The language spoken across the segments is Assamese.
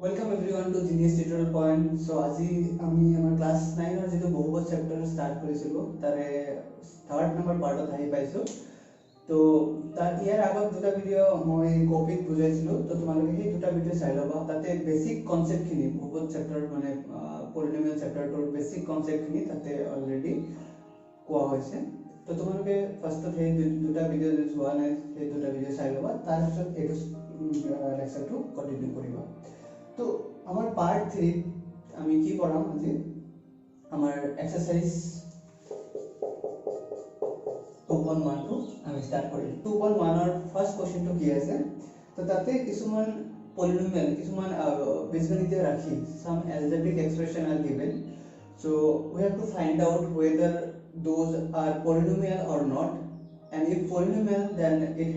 Welcome everyone to Genius Tutorial Point. So আজি আমি আমাৰ ক্লাস 9 ৰ যেটো বহুপদ চেপ্টাৰ ষ্টাৰ্ট কৰিছিলো তাৰে থাৰ্ড নম্বৰ পাৰ্টত আহি পাইছো। তো তাৰ ইয়াৰ আগত দুটা ভিডিও মই কপিত বুজাইছিলো, তো তোমালোকে সেই দুটা ভিডিও চাই লবা। তাতে বেসিক কনসেপ্ট খিনি বহুপদ চেপ্টাৰ মানে পলিনোমিয়াল চেপ্টাৰটোৰ বেসিক কনসেপ্ট খিনি তাতে অলৰেডি কোৱা হৈছে। তো তোমালোকে ফাৰ্ষ্টত সেই দুটা ভিডিও যে চোৱা নাই সেই দুটা ভিডিও চাই লবা, তাৰ পিছত এইটো লেকচাৰটো কন্টিনিউ কৰিবা। तो हमार पार्ट 3 আমি কি পড়াম আজি আমার এক্সারসাইজ 2.1 টু আমি স্টার্ট করি। 2.1 এর ফার্স্ট কোশ্চেনটো কি আছে, তো তাতে কিছুমান পলিনোমিয়াল কিছুমান বীজগণিতীয় রাশি some algebraic expression are given, so we have to find out whether those are polynomial or not, and if polynomial then it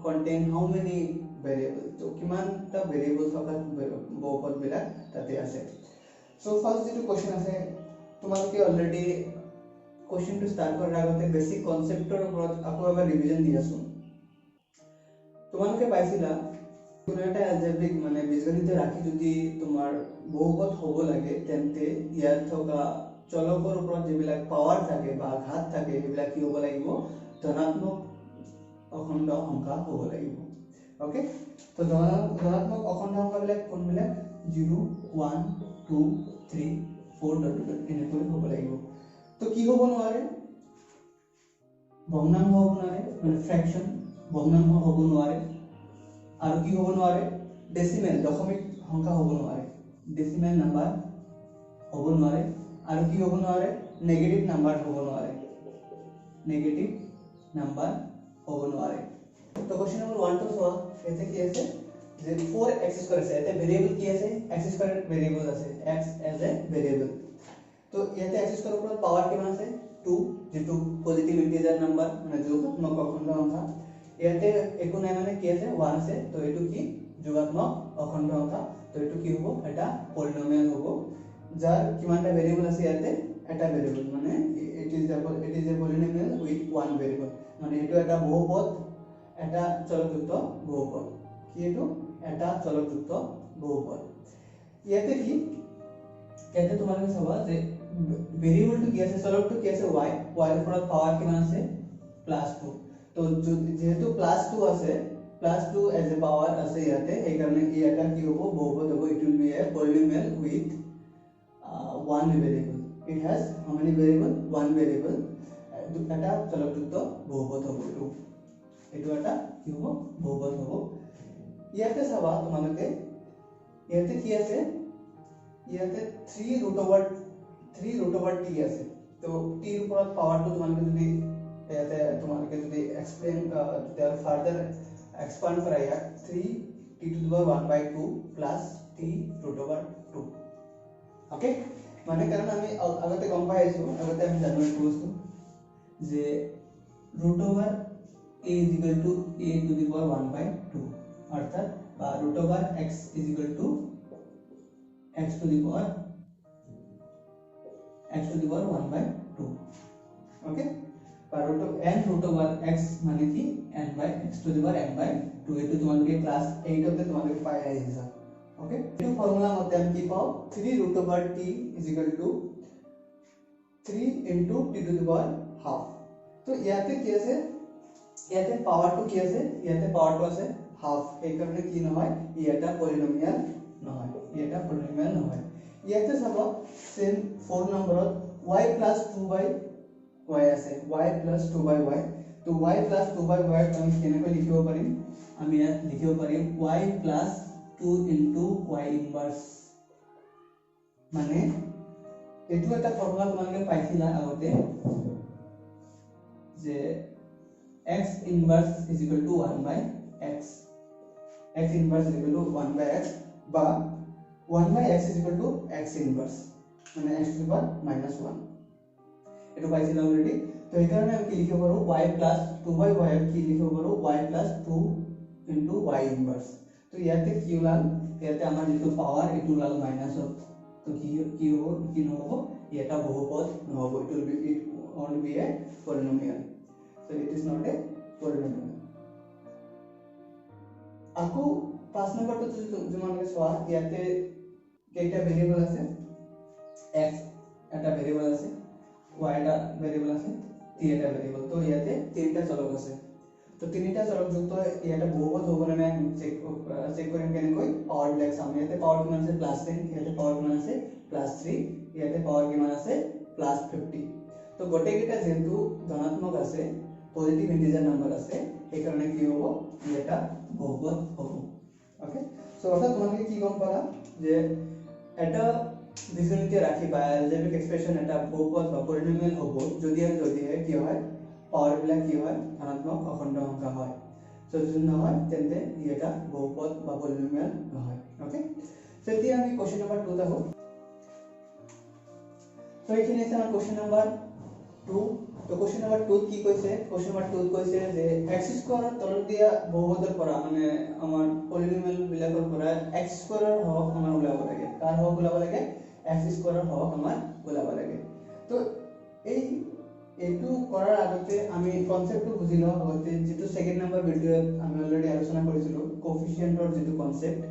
contain how many variable, तो किमान ता variable থকা বহুপদ বিলাক তাতে আছে। সো ফার্স্ট যেটো কোশ্চেন আছে তোমালোকে অলরেডি কোশ্চেনটো স্টার্ট কৰাৰ আগতে বেসিক কনসেপ্টৰ ওপৰত আকৌ এবাৰ ৰিভিজন দি আছো। তোমালোকে পাইছিলা কোনো এটা এলজেব্ৰিক মানে বীজগণিতীয় ৰাশি যদি তোমাৰ বহুপদ হ'ব লাগে তেন্তে ইয়াত থকা চলকৰ ওপৰত যিবিলাক পাৱাৰ থাকে বা ঘাত থাকে সেইবিলাক কি হ'ব লাগিব, ধনাত্মক অখণ্ড সংখ্যা হ'ব লাগিব। ओके, तो धनात्मक अखंड अंक बिलक कोन बिलक 0 1 2 3 4 डट এনেকৈ হ'ব লাগিব। তো কি হ'ব নোৱাৰে, ভগ্নাংশ হ'ব নোৱাৰে মানে ফ্ৰ্যাকশন ভগ্নাংশ হ'ব নোৱাৰে, আৰু কি হ'ব নোৱাৰে ডেসিমেল দশমিক সংখ্যা হ'ব নোৱাৰে, ডেসিমেল নাম্বাৰ হ'ব নোৱাৰে, আৰু কি হ'ব নোৱাৰে নেগেটিভ নাম্বাৰ হ'ব নোৱাৰে, নেগেটিভ নাম্বাৰ হ'ব নোৱাৰে। तो क्वेश्चन नंबर 1 तो सो এতে কি আছে যে 4x স্কয়ার আছে, এতে ভেরিয়েবল কি আছে x স্কয়ার ভেরিয়েবল আছে, x এজ এ ভেরিয়েবল। তো ইয়াতে x স্কয়ার উপর পাওয়ার কিমান আছে 2, যেটো পজিটিভ ইন্টিজার নাম্বার মানে যোগাত্মক অখণ্ড সংখ্যা। ইয়াতে একো নাই মানে কি আছে 1 আছে, তো এটো কি যোগাত্মক অখণ্ড সংখ্যা, তো এটো কি হ'ব এটা পলিনোমিয়াল হ'ব যাৰ কিমানটা ভেরিয়েবল আছে ইয়াতে এটা ভেরিয়েবল, মানে it is a polynomial with one variable, মানে এটো এটা বহুপদ এটা চলকযুক্ত বহুপদ। কি এটো এটা চলকযুক্ত বহুপদ। ইয়াতে কি ইয়াতে তোমালোকে চাবা যে ভেরিয়েবলটো কি আছে চলকটো কি আছে y, y এর উপর পাওয়ার কিমান আছে +2, তো যেহেতু +2 আছে +2 এজ এ পাওয়ার আছে ইয়াতে, এই কারণে এটা কি হ'ব বহুপদ হ'ব, it will B A polynomial with one variable, it has how many variable one variable, এটা চলকযুক্ত বহুপদ হ'ব। এটো এটা কি হ'ব বহুপদ হ'ব। ইয়াতে চাবা তোমালোকে ইয়াতে কি আছে, ইয়াতে 3 t আছে, তো t এর উপর পাওয়ারটো তোমালোকে যদি ইয়াতে তোমালোকে যদি এক্সপ্লেইন যদি ফার্দার এক্সপান্ড করা ইয়াক 3t⁴ প্লাস t√2। ওকে, মানে কারণ আমি আগতে গম পাই আছো, আগতে আমি জানো এইটো বস্তু যে √a = a⁴ অর্থাৎ বা √x = x⁴ ওকে, বা n√x মানে কি n/x⁴n/2, এটো তোমালোকে ক্লাস 8 তে তোমালোকে পাই আহিছা। ओके, तो फार्मूला মতে আমি কি পাও 3√t = 3 t²²। তো ইয়াতে কি আছে, ইয়াতে পাওয়ারটো কি আছে, ইয়াতে পাওয়ারটো আছে হাফ, এই কারণে কি নহয় এটা পলিনোমিয়াল নহয়, এটা পলিনোমিয়াল নহয়। ইয়াতে চাব সেম 4 নম্বৰত y + 2/y আছে, y + 2/y, তো y + 2/y আমি কেনেকৈ লিখিব পাৰিম, আমি ইয়াত লিখিব পাৰিম y + 2 * y ইনভার্স, মানে এটো এটা ফর্মুলা তোমালোকে পাইছিলা আগতে যে x inverse = 1/x, x inverse = 1/x বা 1/x = x ইনভার্স মানে x⁻⁻1, এটো পাইছিলা অলরেডি। তো এই কারণে আমি কি লিখিব পাৰো y + 2/y কি লিখিব পাৰো y + 2 * y ইনভাৰ্স। তো ইয়াতে কি ওলাল, ইয়াতে আমাৰ যেটো পাওয়ার এটো ওলাল মাইনাস, তো কি হ'ব কি নহব এটা বহুপদ নহব, it will be a polynomial, so it is not a polynomial। আকৌ 5 নম্বৰটো তোমালোকে চোৱা ইয়াতে কেইটা ভেৰিয়েবল আছে x এটা ভেৰিয়েবল আছে y এটা ভেৰিয়েবল আছে t এটা ভেৰিয়েবল তো ইয়াতে তিনিটা চলক আছে তো তিনিটা চলক যুক্ত ইয়াতে বহুপদ হ'ব না নাই চেক কৰিম কেনেকৈ পাৱাৰ বিলাক চাম ইয়াতে পাৱাৰ কিমান আছে +10 ইয়াতে পাৱাৰ কিমান আছে +3 ইয়াতে পাৱাৰ কিমান আছে +50 তো গোটেইকেইটা যেহেতু ধনাত্মক আছে পজিটিভ ইন্টিজাৰ নাম্বাৰ আছে এই কাৰণে কি হ'ব এটা বহুপদ হ'ব ওকে সো অর্থাৎ তোমালোকে কি গম পালা যে এটা বীজগণিতীয় রাশি বা অ্যালজেব্রিক এক্সপ্রেশন এটা বহুপদ বা পলিনোমিয়াল হ'ব যদি কি হয় পাৱাৰ বিলাক কি হয় ধনাত্মক অখণ্ড সংখ্যা হয় সো যদি নহয় তেন্তে এটা বহুপদ বা পলিনোমিয়াল নহয় ওকে সো এতিয়া আমি কোশ্চেন নাম্বার 2 ত আহো সো এইখিনি আছে আমাৰ কোশ্চেন নাম্বাৰ 2 তো কোশ্চেন নাম্বাৰ 2 কি কৈছে কোশ্চেন নাম্বাৰ 2 কৈছে যে x স্কয়াৰৰ তলত দিয়া বহুপদৰ পৰা মানে আমাৰ পলিনোমিয়াল বিলাকৰ পৰা x স্কয়াৰৰ হওক আমাৰ ওলাব লাগে কাৰ হওক ওলাব লাগে x স্কয়াৰৰ হওক আমাৰ ওলাব লাগে তো এইটো কৰাৰ আগতে আমি কনসেপ্টটো বুজি লওঁ আগতে যেটো সেকেন্ড নাম্বাৰ ভিডিওত আমি অলৰেডি আলোচনা কৰিছিলো কোএফিচিয়েন্টৰ যেটো কনসেপ্ট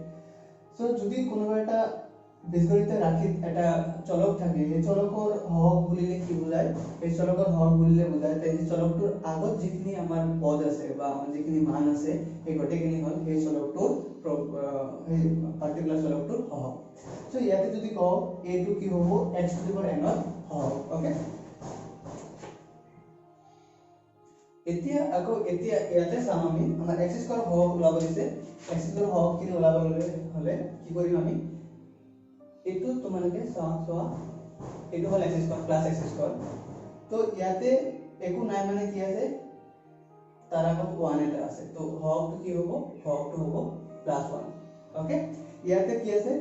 সো যদি কোনোবা এটা বীজগণিতীয় ৰাশিত এটা চলক থাকে এই চলকৰ হওক বুলিলে কি বুজায় এই চলকৰ হওক বুলিলে বুজায় যে চলকটোৰ আগত যিখিনি আমাৰ পদ আছে বা যিখিনি মান আছে এই গোটেইখিনি হল এই চলকটোৰ এই পাৰ্টিকুলাৰ চলকটোৰ হওক সো ইয়াতে যদি কওঁ a2 কি হ'ব x to the power n ত হওক ওকে এতিয়া ইয়াতে চাম আমি আমাৰ x স্কয়াৰ হওক ওলাব দিছে x স্কয়াৰ হওক কি ওলাব হলে কি কৰিম আমি এটো তোমালোকে চোৱা এটো হল x square plus x square তো ইয়াতে একো নাই মানে কি আছে তাৰ আগত 1 এটা আছে তো হওকটো কি হ'ব হওকটো হ'ব +1 ওকে ইয়াতে কি আছে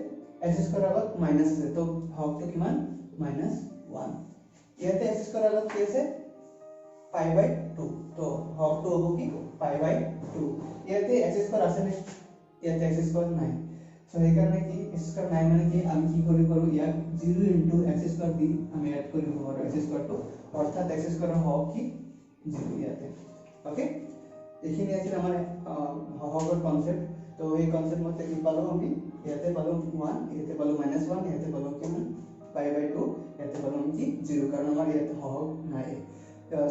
x স্কয়াৰ আগত মাইনাস আছে তো হওকটো কিমান -1 ইয়াতে x স্কয়াৰ আগত কি আছে π/2 তো হওকটো হ'ব কি π/2 ইয়াতে x স্কয়াৰ আছে নে ইয়াতে x স্কয়াৰ নাই সো এই কাৰণে কি x স্কয়াৰ নাই মানে কি আমি কি কৰিব পাৰো ইয়াক 0 * x স্কয়াৰ দি আমি এড কৰিব পাৰো x স্কয়াৰটো অৰ্থাৎ x স্কয়াৰ হওক কি 0 ইয়াতে ওকে এইখিনি আছিল আমাৰ হওকৰ কনসেপ্ট তো এই কনসেপ্ট মতে কি পালো আমি ইয়াতে পালো 1 ইয়াতে পালো -1 ইয়াতে পালো কিমান π/2 ইয়াতে পালো আমি কি 0 কাৰণ আমাৰ ইয়াতে হওক নাই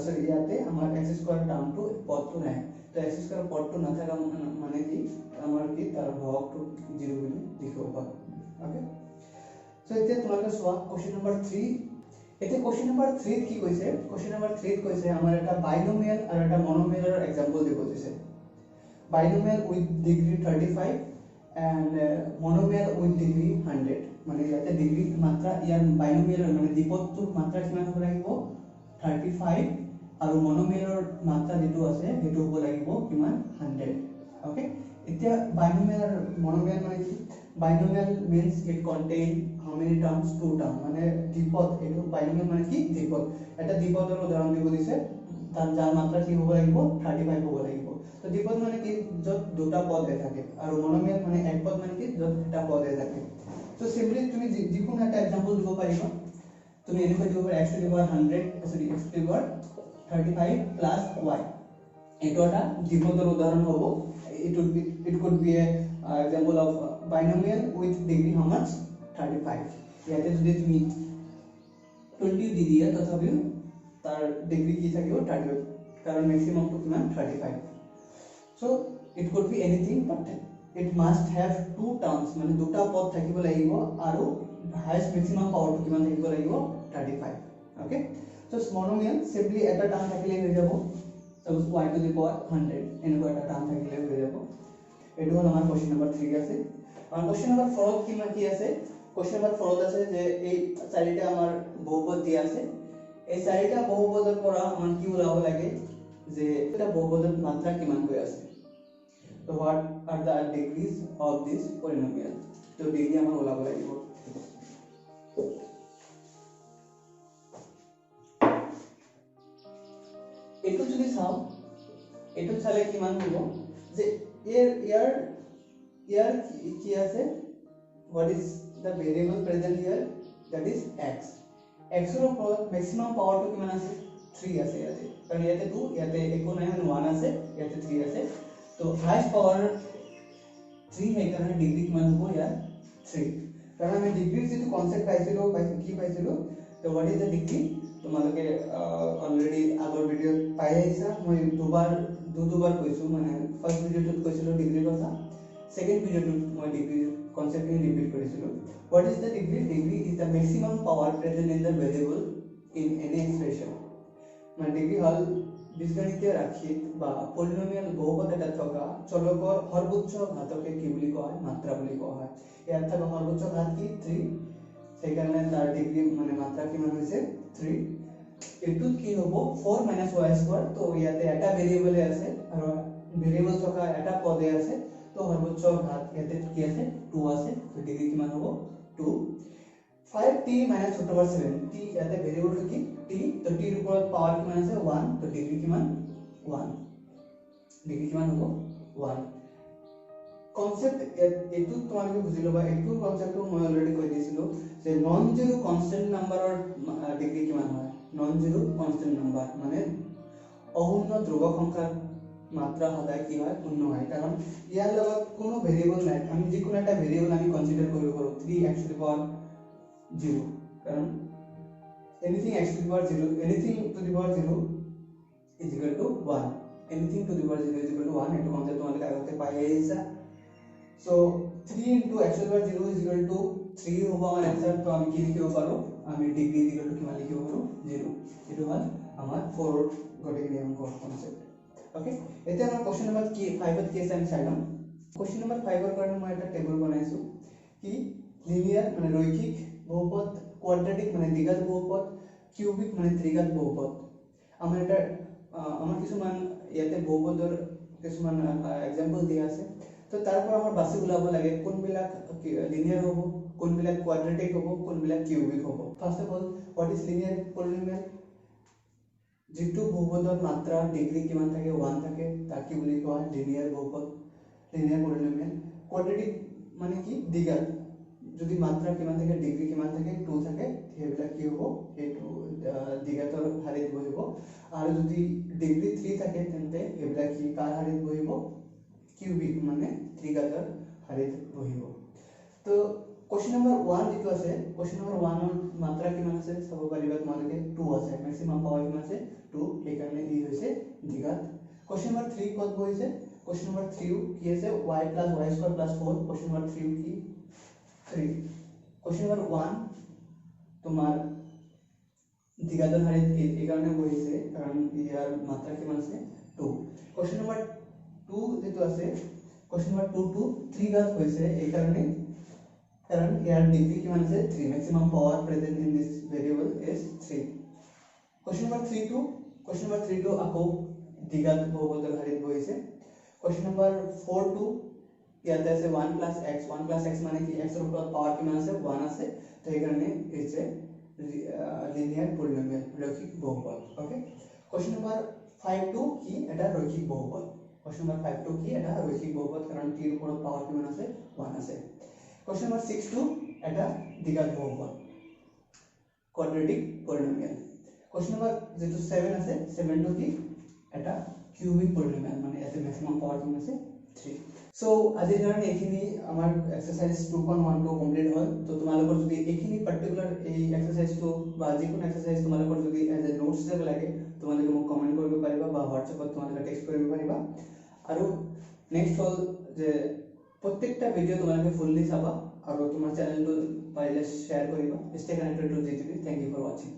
সো ইয়াতে আমাৰ x স্কয়াৰ টাৰ্মটো পদটো নাই তো x স্কয়াৰ পদটো নাথাকা মানে কি আমাৰ কি তাৰ হওকটো 0 বুলি লিখিব পাৰো ওকে সো এতিয়া তোমালোকে চোৱা কোশ্চেন নাম্বাৰ 3 এতিয়া কোশ্চেন নাম্বাৰ 3 কি কৈছে কোশ্চেন নাম্বাৰ 3 কৈছে আমাৰ এটা বাইনোমিয়াল আৰু এটা মনোমিয়ালৰ এক্সাম্পল দিব দিছে binomial with degree 35 and monomial with degree 100 মানে ইয়াতে ডিগ্ৰী মাত্ৰা ইয়াৰ বাইনোমিয়াল মানে দ্বিপদটোৰ মাত্ৰা কিমান হ'ব লাগিব 35 আৰু মনোমিয়ালৰ মাত্ৰা যেটো আছে হেতু হ'ব লাগিব কিমান 100 ওকে এতিয়া binomial আৰু monomial মানে কি binomial means it contain how many terms two term মানে দ্বিপদ এটো binomial মানে কি দ্বিপদ এটা দ্বিপদৰ উদাহৰণ দিব দিছে তাৰ যাৰ মাত্ৰা কি হ'ব লাগিব 35 হ'ব লাগিব তো দ্বিপদ মানে কি যত দুটা পদ থাকে আৰু monomial মানে এক পদ মানে কি যত এটা পদ থাকে তো সিম্পলি তুমি যিকোনো এটা एग्जांपल দিব পাৰিবা তুমি এনেকৈ দিব পাৰা x to the power 100 সৰি x to the power 35 plus y এটো এটা দ্বিপদৰ উদাহৰণ হ'ব it could be a example of binomial with degree how much 35 ইয়াতে যদি তুমি 20 দি দিয়া তথাপিও তাৰ ডিগ্ৰী কি থাকিব 35 কাৰণ ম্যাক্সিমাম টো কিমান 35 so it could be anything but it must have two terms মানে দুটা পদ থাকিব লাগিব আৰু হাইয়েস্ট ম্যাক্সিমাম পাৱাৰ টো কিমান থাকিব লাগিব 35 okay so monomial simply এটা টার্ম থাকিলে হৈ যাব suppose y to the power 100 এনেকুৱা এটা টাৰ্ম থাকিলে হৈ যাব এটো হল আমাৰ কোশ্চেন নাম্বাৰ 3 আছে আৰু কোশ্চেন নাম্বাৰ 4 কি আছে কোশ্চেন নাম্বাৰ 4 আছে যে এই চাৰিটা আমাৰ বহুপদ দিয়া আছে এই চাৰিটা বহুপদৰ পৰা আমাৰ কি ওলাব লাগে যে এটা বহুপদৰ মাত্ৰা কিমান হৈ আছে so what are the degrees of this polynomial তো ডিগ্ৰী আমাৰ ওলাব লাগিব এটো যদি চাও এটো চালে কিমান হ'ব যে ইয়াৰ কি আছে what is the variable present here that is x x ৰ ওপৰত maximum power টো কিমান আছে 3 আছে ইয়াতে কাৰণ ইয়াতে 2 ইয়াতে একো নাই মানে 1 আছে ইয়াতে 3 আছে তো highest power 3 সেইকাৰণে ডিগ্ৰী কিমান হ'ব ইয়াৰ 3 কাৰণ আমি ডিগ্ৰীৰ যেটো কনসেপ্ট পাইছিলো কি পাইছিলো তো হোৱাট ইজ দ্য ডিগ্ৰী তোমালোকে অলৰেডি আগৰ ভিডিঅ পাই আহিছা মই দুবাৰ কৈছো মানে ফাৰ্স্ট ভিডিঅটোত কৈছিলো ডিগ্ৰীৰ কথা সেকেন্ড ভিডিঅটোত মই ডিগ্ৰীৰ কনসেপ্টখিনি ৰিপিট কৰিছিলো what is the degree is the maximum power present in the variable in any expression মানে ডিগ্ৰী হল বীজগণিতীয় ৰাশিত বা পলিনোমিয়াল বহুপদ এটা থকা চলকৰ সৰ্বোচ্চ ঘাতকে কি বুলি কোৱা হয় মাত্ৰা বুলি কোৱা হয় ইয়াত থকা সৰ্বোচ্চ ঘাত কি 3 সেইকাৰণে তাৰ ডিগ্ৰী মানে মাত্ৰা কিমান হৈছে 3 এটুত কি হ'ব 4 - y² তো ইয়াতে এটা ভেৰিয়েবল আছে আৰু ভেৰিয়েবল থকা এটা পদে আছে তো সৰ্বোচ্চ ঘাত ইয়াতে কি আছে 2 আছে তো ডিগ্ৰী কিমান হ'ব 2 5t - 7 t ইয়াতে ভেৰিয়েবল কি t তো t ৰ ওপৰত পাৱাৰ কিমান আছে 1 তো ডিগ্ৰী কিমান 1 ডিগ্ৰী কিমান হ'ব 1 কনসেপ্ট এটু তোমালোকে বুজি লবা এটু কনসেপ্টটো মই অলৰেডি কৈ দিছিলো যে নন জিৰো কনস্ট্যান্ট নাম্বাৰৰ ডিগ্ৰী কিমান হয় নন জিৰো কনস্ট্যান্ট নাম্বাৰ মানে অশূন্য ধ্ৰুৱক সংখ্যাৰ মাত্ৰা সদায় কি হয় শূন্য হয় কাৰণ ইয়াৰ লগত কোনো ভেৰিয়েবল নাই আমি যিকোনো এটা ভেৰিয়েবল আমি কনসিডাৰ কৰিব পাৰো 3x to the power 0 কাৰণ anything x to the power 0 anything to the power 0 is equal to 1 anything to the power 0 is equal to 1 এটো কনসেপ্ট তোমালোকে আগতে পাই আহিছা so 3 into x to the power 0 is equal to 3 होगा हमारा आंसर तो हम কি লিখিব পাৰো আমি ডিগ্ৰী is equal to কিমান লিখিব পাৰো 0 এটো হল আমাৰ 4 গটে নিয়ম কনসেপ্ট ओके এতিয়া আমাৰ কোশ্চেন নম্বৰ 5 ত কি আছে আমি চাই লম কোশ্চেন নম্বৰ 5 ৰ কাৰণে মই এটা টেবল বনাইছো কি লিনিয়াৰ মানে ৰৈখিক বহুপদ কোয়াড্ৰেটিক মানে দ্বিঘাত বহুপদ কিউবিক মানে ত্ৰিঘাত বহুপদ আমাৰ এটা আমাৰ কিছুমান ইয়াতে বহুপদৰ কিছুমান এক্সাম্পল দিয়া আছে তো তাৰপৰা আমাৰ বাছি উলাব লাগে কোনবিলাক লিনিয়াৰ হ'ব কোনবিলাক কোয়াড্ৰেটিক হ'ব কোনবিলাক কিউবিক হ'ব first of all what is linear polynomial যেটো বহুপদৰ মাত্ৰা ডিগ্ৰী কিমান থাকে 1 থাকে তাক কি বুলি কোৱা হয় লিনিয়াৰ বহুপদ লিনিয়াৰ পলিনোমিয়াল কোয়াড্ৰেটিক মানে কি দ্বিঘাত যদি মাত্ৰা কিমান থাকে ডিগ্ৰী কিমান থাকে 2 থাকে হেবিলাক কি হ'ব এটো দ্বিঘাতৰ হাৰিত বহিব আৰু যদি ডিগ্ৰী 3 থাকে তেন্তে হেবিলাক কি কাৰ হাৰিত বহিব কিউবিক মানে ত্ৰিঘাতৰ হাৰিত বহিব তো কোশ্চেন নম্বৰ 1 যেটো আছে কোশ্চেন নম্বৰ 1 ৰ মাত্ৰা কিমান আছে চাব পাৰিবা তোমালোকে 2 আছে ম্যাক্সিমাম পাৱাৰ কিমান আছে 2 এই কাৰণে ই হৈছে দ্বিঘাত কোশ্চেন নম্বৰ 3 কত বহিছে কোশ্চেন নম্বৰ 3 কি আছে y + y² + 4 কোশ্চেন নম্বৰ 3 কি 3 কোশ্চেন নম্বৰ 1 তোমাৰ দ্বিঘাতৰ হাৰিত এই কাৰণে বহিছে কাৰণ ইয়াৰ মাত্ৰা কিমান আছে 2 কোশ্চেন নম্বৰ 2 যেটো আছে কোশ্চেন নম্বৰ 2 to 3 ঘাত হৈছে এই কাৰণে कारण यार डिग्री किमान আছে 3 maximum power present in this variable is 3 question number 3 to আকৌ দ্বিঘাত বহুপদৰ হাৰিত বহিছে क्वेश्चन नंबर 4 to ইয়াতে আছে 1 + x মানে কি x ৰ ওপৰত পাৱাৰ কিমান আছে 1 আছে তো এই কাৰণে হৈছে লিনিয়াৰ পলিনোমিয়াল ৰৈখিক বহুপদ ওকে क्वेश्चन नंबर 5 to কি এটা ৰৈখিক বহুপদ क्वेश्चन नंबर 5 to কি এটা ৰৈখিক বহুপদ কাৰণ t ৰ ওপৰত পাৱাৰ কিমান আছে 1 আছে क्वेश्चन नंबर 6 to এটা দ্বিঘাত বহুপদ কোয়াড্রেটিক পলিনোমিয়াল क्वेश्चन नंबर যেটো 7 আছে 7 to কি এটা কিউবিক পলিনোমিয়াল মানে এতে ম্যাক্সিমাম পাৱাৰ কিমান আছে 3 সো আজিৰ কাৰণে এইখিনি আমাৰ এক্সাৰসাইজ 2.1 টো কমপ্লিট হ'ল তো তোমালোকৰ যদি এইখিনি পাৰ্টিকুলাৰ এই এক্সাৰসাইজটো বা যিকোনো এক্সাৰসাইজ তোমালোকৰ যদি এজ এ নোটছ যেন লাগে তোমালোকে মোক কমেন্ট কৰিব পাৰিবা বা হোৱাটছএপত তোমালোকে টেক্সট কৰিব পাৰিবা আৰু নেক্সট হ'ল যে প্ৰত্যেকটা ভিডিও তোমালোকে ফুললি চাবা আৰু তোমাৰ চেনেলটো পাৰিলে শেয়াৰ কৰিবা stay connected to GTV thank you for watching